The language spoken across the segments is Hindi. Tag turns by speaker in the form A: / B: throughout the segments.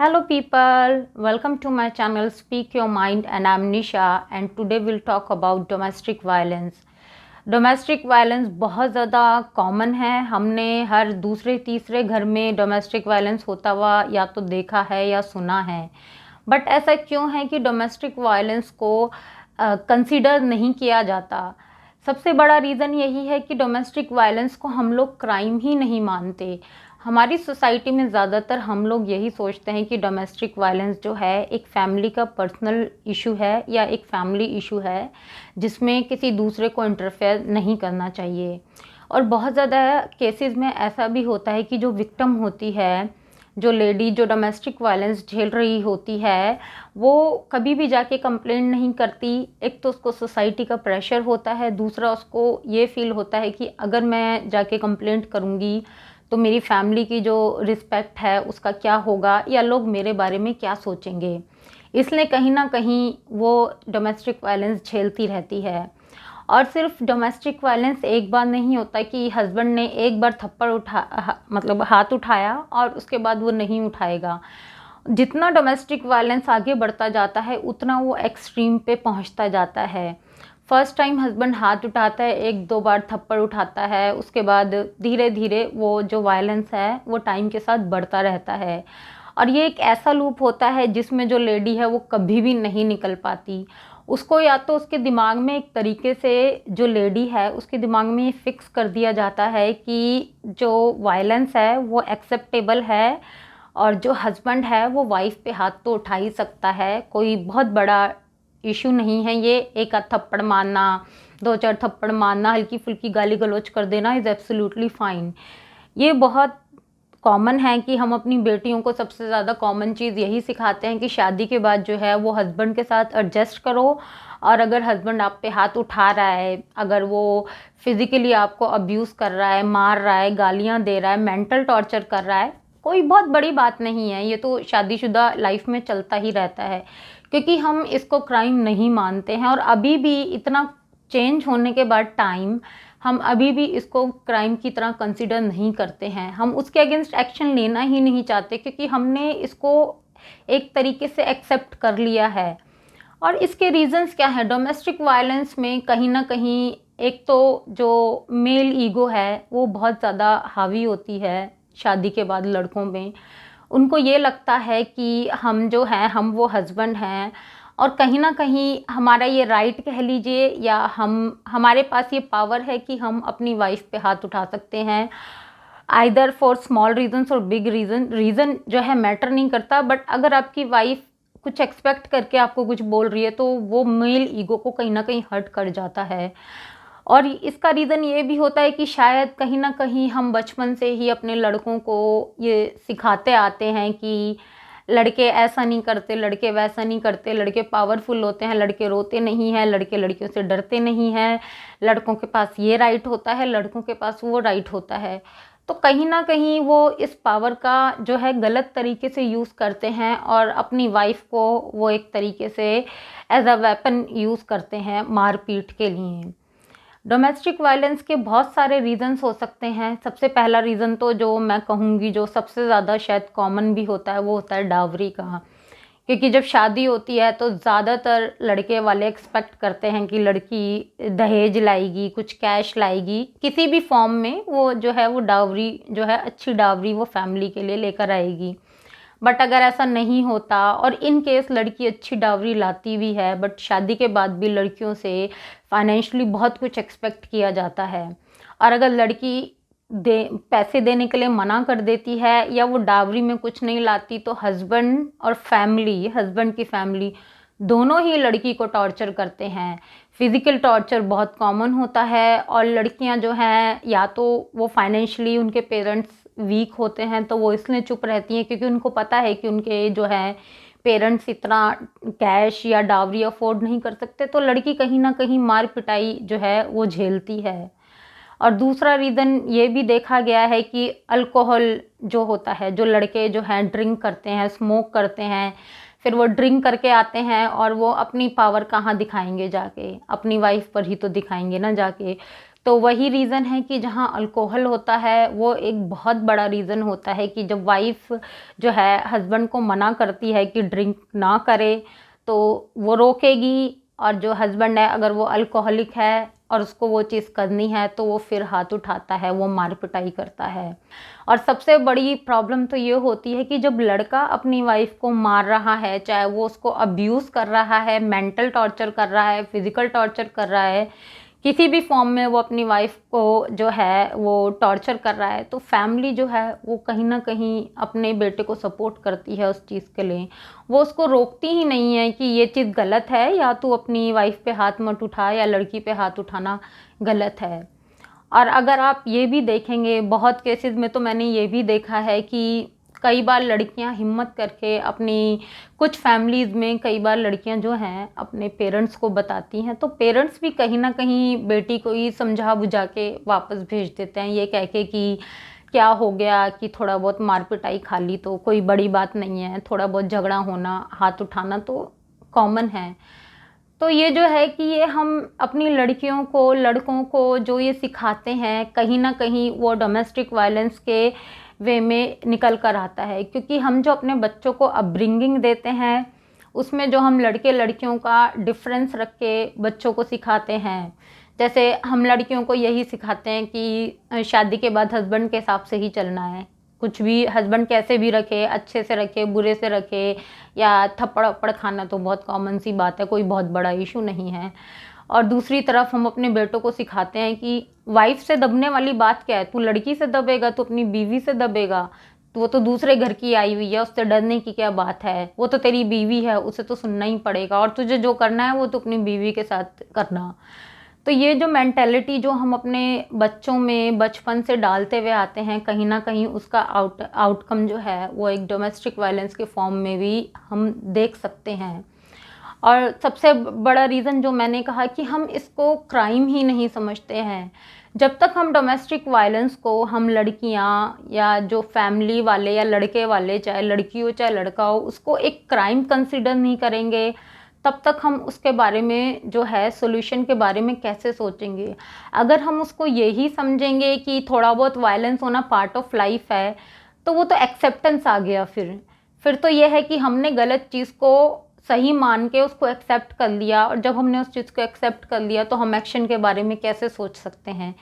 A: Hello people, welcome to my channel Speak Your Mind and I'm Nisha and today we'll talk about domestic violence. Domestic violence बहुत ज़्यादा कॉमन है। हमने हर दूसरे तीसरे घर में डोमेस्टिक वायलेंस होता हुआ या तो देखा है या सुना है। बट ऐसा क्यों है कि डोमेस्टिक वायलेंस को कंसीडर नहीं किया जाता? सबसे बड़ा रीज़न यही है कि डोमेस्टिक वायलेंस को हम लोग क्राइम ही नहीं मानते। हमारी सोसाइटी में ज़्यादातर हम लोग यही सोचते हैं कि डोमेस्टिक वायलेंस जो है एक फैमिली का पर्सनल इशू है या एक फैमिली इशू है जिसमें किसी दूसरे को इंटरफेयर नहीं करना चाहिए। और बहुत ज़्यादा केसेस में ऐसा भी होता है कि जो विक्टिम होती है, जो लेडी जो डोमेस्टिक वायलेंस झेल रही होती है, वो कभी भी जाके कंप्लेंट नहीं करती। एक तो उसको सोसाइटी का प्रेशर होता है, दूसरा उसको ये फील होता है कि अगर मैं जाके कंप्लेंट करूँगी तो मेरी फैमिली की जो रिस्पेक्ट है उसका क्या होगा या लोग मेरे बारे में क्या सोचेंगे। इसलिए कहीं ना कहीं वो डोमेस्टिक वायलेंस झेलती रहती है। और सिर्फ डोमेस्टिक वायलेंस एक बार नहीं होता कि हस्बैंड ने एक बार थप्पड़ मतलब हाथ उठाया और उसके बाद वो नहीं उठाएगा। जितना डोमेस्टिक वायलेंस आगे बढ़ता जाता है उतना वो एक्सट्रीम पे पहुंचता जाता है। फर्स्ट टाइम हस्बैंड हाथ उठाता है, एक दो बार थप्पड़ उठाता है, उसके बाद धीरे धीरे वो जो वायलेंस है वो टाइम के साथ बढ़ता रहता है। और ये एक ऐसा लूप होता है जिसमें जो लेडी है वो कभी भी नहीं निकल पाती। उसको या तो उसके दिमाग में एक तरीके से जो लेडी है उसके दिमाग में ये फिक्स कर दिया जाता है कि जो वायलेंस है वो एक्सेप्टेबल है और जो हस्बैंड है वो वाइफ पे हाथ तो उठा ही सकता है, कोई बहुत बड़ा इशू नहीं है ये। एक आध थप्पड़ मारना, दो चार थप्पड़ मारना, हल्की फुल्की गाली गलौज कर देना इज़ एब्सोल्युटली फ़ाइन। ये बहुत कॉमन है कि हम अपनी बेटियों को सबसे ज़्यादा कॉमन चीज़ यही सिखाते हैं कि शादी के बाद जो है वो हस्बैंड के साथ एडजस्ट करो। और अगर हस्बैंड आप पे हाथ उठा रहा है, अगर वो फिज़िकली आपको अब्यूज़ कर रहा है, मार रहा है, गालियाँ दे रहा है, मेंटल टॉर्चर कर रहा है, कोई बहुत बड़ी बात नहीं है। ये तो शादीशुदा लाइफ में चलता ही रहता है क्योंकि हम इसको क्राइम नहीं मानते हैं। और अभी भी इतना चेंज होने के बाद टाइम, हम अभी भी इसको क्राइम की तरह कंसिडर नहीं करते हैं। हम उसके अगेंस्ट एक्शन लेना ही नहीं चाहते क्योंकि हमने इसको एक तरीके से एक्सेप्ट कर लिया है। और इसके रीजंस क्या है? डोमेस्टिक वायलेंस में कहीं ना कहीं एक तो जो मेल ईगो है वो बहुत ज़्यादा हावी होती है शादी के बाद लड़कों में। उनको ये लगता है कि हम जो हैं हम वो हस्बैंड हैं और कहीं ना कहीं हमारा ये राइट कह लीजिए या हमारे पास ये पावर है कि हम अपनी वाइफ पे हाथ उठा सकते हैं। आइदर फॉर स्मॉल रीजंस और बिग रीज़न जो है मैटर नहीं करता। बट अगर आपकी वाइफ कुछ एक्सपेक्ट करके आपको कुछ बोल रही है तो वो मेल ईगो को कहीं ना कहीं हर्ट कर जाता है। और इसका रीज़न ये भी होता है कि शायद कहीं ना कहीं हम बचपन से ही अपने लड़कों को ये सिखाते आते हैं कि लड़के ऐसा नहीं करते, लड़के वैसा नहीं करते, लड़के पावरफुल होते हैं, लड़के रोते नहीं हैं, लड़के लड़कियों से डरते नहीं हैं, लड़कों के पास ये राइट होता है, लड़कों के पास वो राइट होता है। तो कहीं ना कहीं वो इस पावर का जो है गलत तरीके से यूज़ करते हैं और अपनी वाइफ को वो एक तरीके से एज अ वेपन यूज़ करते हैं मारपीट के लिए। डोमेस्टिक वायलेंस के बहुत सारे रीज़न्स हो सकते हैं। सबसे पहला रीज़न तो जो मैं कहूँगी जो सबसे ज़्यादा शायद कॉमन भी होता है वो होता है डावरी का। क्योंकि जब शादी होती है तो ज़्यादातर लड़के वाले एक्सपेक्ट करते हैं कि लड़की दहेज लाएगी, कुछ कैश लाएगी, किसी भी फॉर्म में वो जो है वो डावरी जो है अच्छी डावरी वो फैमिली के लिए लेकर आएगी। बट अगर ऐसा नहीं होता और इन केस लड़की अच्छी डावरी लाती भी है बट शादी के बाद भी लड़कियों से फाइनेंशियली बहुत कुछ एक्सपेक्ट किया जाता है और अगर लड़की पैसे देने के लिए मना कर देती है या वो डावरी में कुछ नहीं लाती तो हस्बैंड और फैमिली, हस्बैंड की फैमिली दोनों ही लड़की को टॉर्चर करते हैं। फिज़िकल टॉर्चर बहुत कॉमन होता है और लड़कियां जो हैं या तो वो फाइनेंशियली उनके पेरेंट्स वीक होते हैं तो वो इसलिए चुप रहती हैं क्योंकि उनको पता है कि उनके जो है पेरेंट्स इतना कैश या डावरी अफोर्ड नहीं कर सकते, तो लड़की कहीं ना कहीं मार पिटाई जो है वो झेलती है। और दूसरा रीज़न ये भी देखा गया है कि अल्कोहल जो होता है, जो लड़के जो हैं ड्रिंक करते हैं, स्मोक करते हैं, फिर वो ड्रिंक करके आते हैं और वो अपनी पावर कहाँ दिखाएंगे जाके, अपनी वाइफ पर ही तो दिखाएंगे ना जाके। तो वही रीज़न है कि जहाँ अल्कोहल होता है वो एक बहुत बड़ा रीज़न होता है कि जब वाइफ़ जो है हस्बैंड को मना करती है कि ड्रिंक ना करे, तो वो रोकेगी, और जो हस्बैंड है अगर वो अल्कोहलिक है और उसको वो चीज़ करनी है तो वो फिर हाथ उठाता है, वो मार पिटाई करता है। और सबसे बड़ी प्रॉब्लम तो ये होती है कि जब लड़का अपनी वाइफ़ को मार रहा है, चाहे वो उसको अब्यूज़ कर रहा है, मेंटल टॉर्चर कर रहा है, फिज़िकल टॉर्चर कर रहा है, किसी भी फॉर्म में वो अपनी वाइफ़ को जो है वो टॉर्चर कर रहा है, तो फैमिली जो है वो कहीं न कहीं अपने बेटे को सपोर्ट करती है उस चीज़ के लिए। वो उसको रोकती ही नहीं है कि ये चीज़ गलत है, या तू अपनी वाइफ़ पे हाथ मत उठा, या लड़की पे हाथ उठाना गलत है। और अगर आप ये भी देखेंगे, बहुत केसेस में तो मैंने ये भी देखा है कि कई बार लड़कियां हिम्मत करके अपनी, कुछ फैमिलीज़ में कई बार लड़कियां जो हैं अपने पेरेंट्स को बताती हैं, तो पेरेंट्स भी कहीं ना कहीं बेटी को ही समझा बुझा के वापस भेज देते हैं, ये कह के कि क्या हो गया, कि थोड़ा बहुत मार पिटाई खा ली तो कोई बड़ी बात नहीं है, थोड़ा बहुत झगड़ा होना, हाथ उठाना तो कॉमन है। तो ये जो है कि ये हम अपनी लड़कियों को, लड़कों को जो ये सिखाते हैं, कहीं न कहीं वो डोमेस्टिक वायलेंस के वे में निकल कर आता है, क्योंकि हम जो अपने बच्चों को अपब्रिंगिंग देते हैं, उसमें जो हम लड़के लड़कियों का डिफरेंस रख के बच्चों को सिखाते हैं। जैसे हम लड़कियों को यही सिखाते हैं कि शादी के बाद हस्बैंड के हिसाब से ही चलना है। कुछ भी हस्बैंड कैसे भी रखे, अच्छे से रखे, बुरे से रखे, या थप्पड़-वप्पड़ खाना तो बहुत कॉमन सी बात है, कोई बहुत बड़ा इशू नहीं है। और दूसरी तरफ हम अपने बेटों को सिखाते हैं कि वाइफ़ से दबने वाली बात क्या है? तू लड़की से दबेगा, तू अपनी बीवी से दबेगा, तो वो तो दूसरे घर की आई हुई है, उससे डरने की क्या बात है? वो तो तेरी बीवी है, उसे तो सुनना ही पड़ेगा, और तुझे जो करना है वो तो अपनी बीवी के साथ करना। तो ये जो मेंटालिटी जो हम अपने बच्चों में बचपन से डालते हुए आते हैं, कहीं न कहीं उसका आउटकम जो है वो एक डोमेस्टिक वायलेंस के फॉर्म में भी हम देख सकते हैं। और सबसे बड़ा रीज़न जो मैंने कहा कि हम इसको क्राइम ही नहीं समझते हैं। जब तक हम डोमेस्टिक वायलेंस को, हम लड़कियां या जो फैमिली वाले या लड़के वाले, चाहे लड़की हो चाहे लड़का हो, उसको एक क्राइम कंसिडर नहीं करेंगे, तब तक हम उसके बारे में जो है सॉल्यूशन के बारे में कैसे सोचेंगे। अगर हम उसको यही समझेंगे कि थोड़ा बहुत वायलेंस होना पार्ट ऑफ लाइफ है, तो वो तो एक्सेप्टेंस आ गया। फिर तो ये है कि हमने गलत चीज़ को सही मान के उसको एक्सेप्ट कर लिया, और जब हमने उस चीज़ को एक्सेप्ट कर लिया तो हम एक्शन के बारे में कैसे सोच सकते हैं,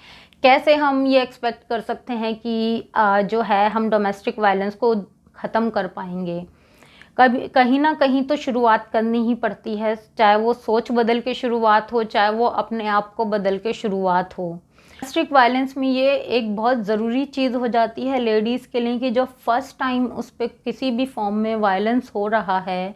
A: कैसे हम ये एक्सपेक्ट कर सकते हैं कि जो है हम डोमेस्टिक वायलेंस को ख़त्म कर पाएंगे। कभी कहीं ना कहीं तो शुरुआत करनी ही पड़ती है, चाहे वो सोच बदल के शुरुआत हो, चाहे वो अपने आप को बदल के शुरुआत हो। डोमेस्टिक वायलेंस में ये एक बहुत ज़रूरी चीज़ हो जाती है लेडीज़ के लिए कि जो फर्स्ट टाइम उस पर किसी भी फॉर्म में वायलेंस हो रहा है,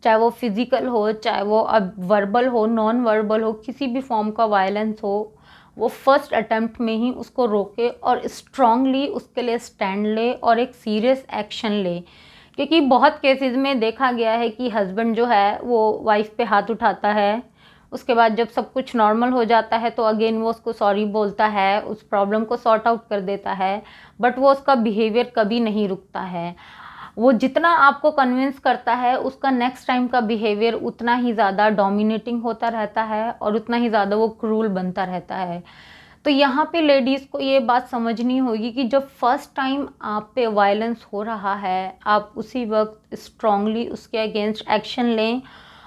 A: चाहे वो फिज़िकल हो, चाहे वो अब वर्बल हो, नॉन वर्बल हो, किसी भी फॉर्म का वायलेंस हो, वो फर्स्ट अटेम्प्ट में ही उसको रोके और स्ट्रांगली उसके लिए स्टैंड ले और एक सीरियस एक्शन ले। क्योंकि बहुत केसेस में देखा गया है कि हस्बैंड जो है वो वाइफ पे हाथ उठाता है, उसके बाद जब सब कुछ नॉर्मल हो जाता है तो अगेन वो उसको सॉरी बोलता है, उस प्रॉब्लम को सॉर्ट आउट कर देता है, बट वो उसका बिहेवियर कभी नहीं रुकता है। वो जितना आपको कन्विंस करता है, उसका नेक्स्ट टाइम का बिहेवियर उतना ही ज़्यादा डोमिनेटिंग होता रहता है और उतना ही ज़्यादा वो क्रूल बनता रहता है। तो यहाँ पे लेडीज़ को ये बात समझनी होगी कि जब फर्स्ट टाइम आप पे वायलेंस हो रहा है, आप उसी वक्त स्ट्रांगली उसके अगेंस्ट एक्शन लें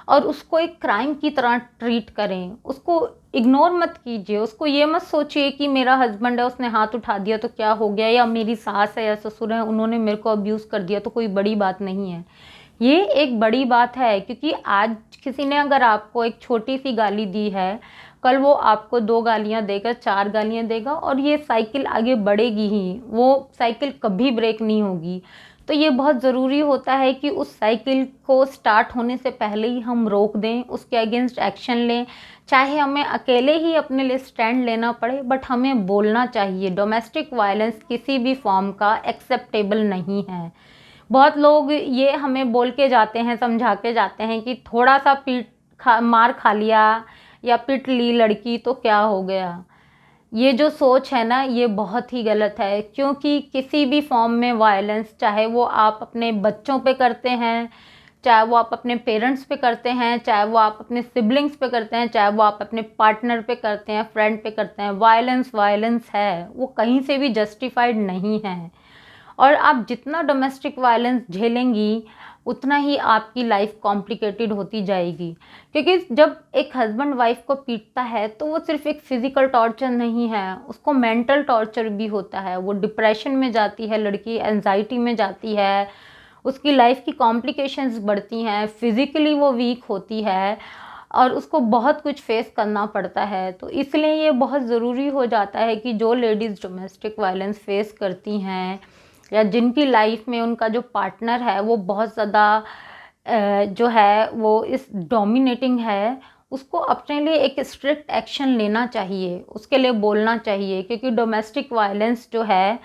A: और उसको एक क्राइम की तरह ट्रीट करें। उसको इग्नोर मत कीजिए, उसको ये मत सोचिए कि मेरा हस्बैंड है, उसने हाथ उठा दिया तो क्या हो गया, या मेरी सास है या ससुर है, उन्होंने मेरे को अब्यूज़ कर दिया तो कोई बड़ी बात नहीं है। ये एक बड़ी बात है, क्योंकि आज किसी ने अगर आपको एक छोटी सी गाली दी है, कल वो आपको 2 गालियाँ देगा, 4 गालियाँ देगा, और ये साइकिल आगे बढ़ेगी ही, वो साइकिल कभी ब्रेक नहीं होगी। तो ये बहुत ज़रूरी होता है कि उस साइकिल को स्टार्ट होने से पहले ही हम रोक दें, उसके अगेंस्ट एक्शन लें, चाहे हमें अकेले ही अपने लिए स्टैंड लेना पड़े, बट हमें बोलना चाहिए। डोमेस्टिक वायलेंस किसी भी फॉर्म का एक्सेप्टेबल नहीं है। बहुत लोग ये हमें बोल के जाते हैं, समझा के जाते हैं कि थोड़ा सा मार खा लिया या पिट ली लड़की तो क्या हो गया। ये जो सोच है ना, ये बहुत ही गलत है, क्योंकि किसी भी फॉर्म में वायलेंस, चाहे वो आप अपने बच्चों पे करते हैं, चाहे वो आप अपने पेरेंट्स पे करते हैं, चाहे वो आप अपने सिबलिंग्स पे करते हैं, चाहे वो आप अपने पार्टनर पे करते हैं, फ्रेंड पे करते हैं, वायलेंस है, वो कहीं से भी जस्टिफाइड नहीं है। और आप जितना डोमेस्टिक वायलेंस झेलेंगी उतना ही आपकी लाइफ कॉम्प्लिकेटेड होती जाएगी, क्योंकि जब एक हस्बैंड वाइफ को पीटता है तो वो सिर्फ एक फिजिकल टॉर्चर नहीं है, उसको मेंटल टॉर्चर भी होता है। वो डिप्रेशन में जाती है लड़की, एंजाइटी में जाती है, उसकी लाइफ की कॉम्प्लिकेशंस बढ़ती हैं, फिज़िकली वो वीक होती है और उसको बहुत कुछ फेस करना पड़ता है। तो इसलिए ये बहुत ज़रूरी हो जाता है कि जो लेडीज़ डोमेस्टिक वायलेंस फेस करती हैं या जिनकी लाइफ में उनका जो पार्टनर है वो बहुत ज़्यादा जो है वो इस डोमिनेटिंग है, उसको अपने लिए एक स्ट्रिक्ट एक्शन लेना चाहिए, उसके लिए बोलना चाहिए, क्योंकि डोमेस्टिक वायलेंस जो है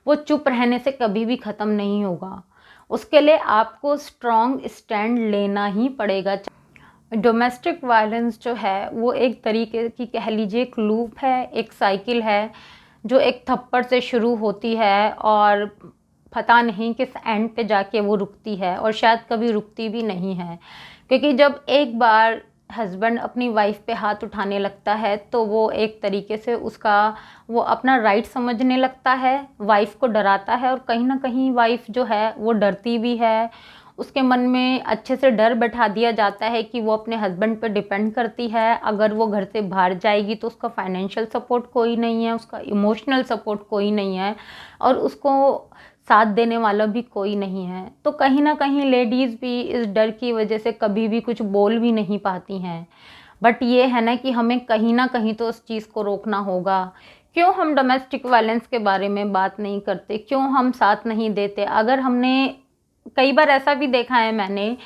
A: वो चुप रहने से कभी भी ख़त्म नहीं होगा। उसके लिए आपको स्ट्रॉन्ग स्टैंड लेना ही पड़ेगा। डोमेस्टिक वायलेंस जो है वो एक तरीके की कह लीजिए एक लूप है, एक साइकिल है जो एक थप्पड़ से शुरू होती है और पता नहीं किस एंड पे जाके वो रुकती है, और शायद कभी रुकती भी नहीं है। क्योंकि जब एक बार हस्बैंड अपनी वाइफ पे हाथ उठाने लगता है तो वो एक तरीके से उसका वो अपना राइट समझने लगता है, वाइफ को डराता है, और कहीं ना कहीं वाइफ जो है वो डरती भी है। उसके मन में अच्छे से डर बैठा दिया जाता है कि वो अपने हस्बैंड पर डिपेंड करती है, अगर वो घर से बाहर जाएगी तो उसका फाइनेंशियल सपोर्ट कोई नहीं है, उसका इमोशनल सपोर्ट कोई नहीं है, और उसको साथ देने वाला भी कोई नहीं है। तो कहीं ना कहीं लेडीज़ भी इस डर की वजह से कभी भी कुछ बोल भी नहीं पाती हैं। बट ये है ना कि हमें कहीं ना कहीं तो उस चीज़ को रोकना होगा। क्यों हम डोमेस्टिक वायलेंस के बारे में बात नहीं करते, क्यों हम साथ नहीं देते? अगर हमने कई बार ऐसा भी देखा है मैंने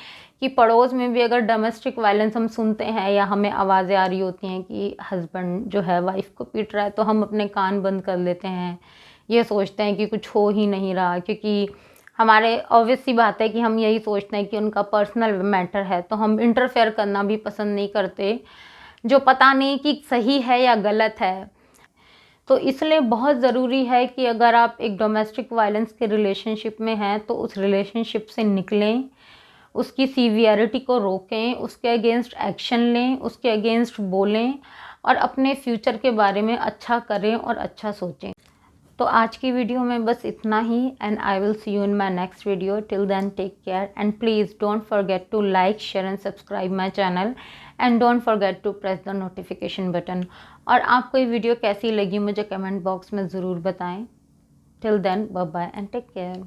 A: कि पड़ोस में भी अगर डोमेस्टिक वायलेंस हम सुनते हैं या हमें आवाज़ें आ रही होती हैं कि हस्बैंड जो है वाइफ को पीट रहा है, तो हम अपने कान बंद कर लेते हैं, ये सोचते हैं कि कुछ हो ही नहीं रहा, क्योंकि हमारे ऑब्वियस सी बात है कि हम यही सोचते हैं कि उनका पर्सनल मैटर है, तो हम इंटरफेयर करना भी पसंद नहीं करते, जो पता नहीं कि सही है या गलत है। तो इसलिए बहुत ज़रूरी है कि अगर आप एक डोमेस्टिक वायलेंस के रिलेशनशिप में हैं तो उस रिलेशनशिप से निकलें, उसकी सीवियरिटी को रोकें, उसके अगेंस्ट एक्शन लें, उसके अगेंस्ट बोलें और अपने फ्यूचर के बारे में अच्छा करें और अच्छा सोचें। तो आज की वीडियो में बस इतना ही, and I will see you in my next video. Till then take care and please don't forget to like, share and subscribe my channel and don't forget to press the notification button. और आपको ये वीडियो कैसी लगी मुझे कमेंट बॉक्स में ज़रूर बताएं। Till then bye bye and take care.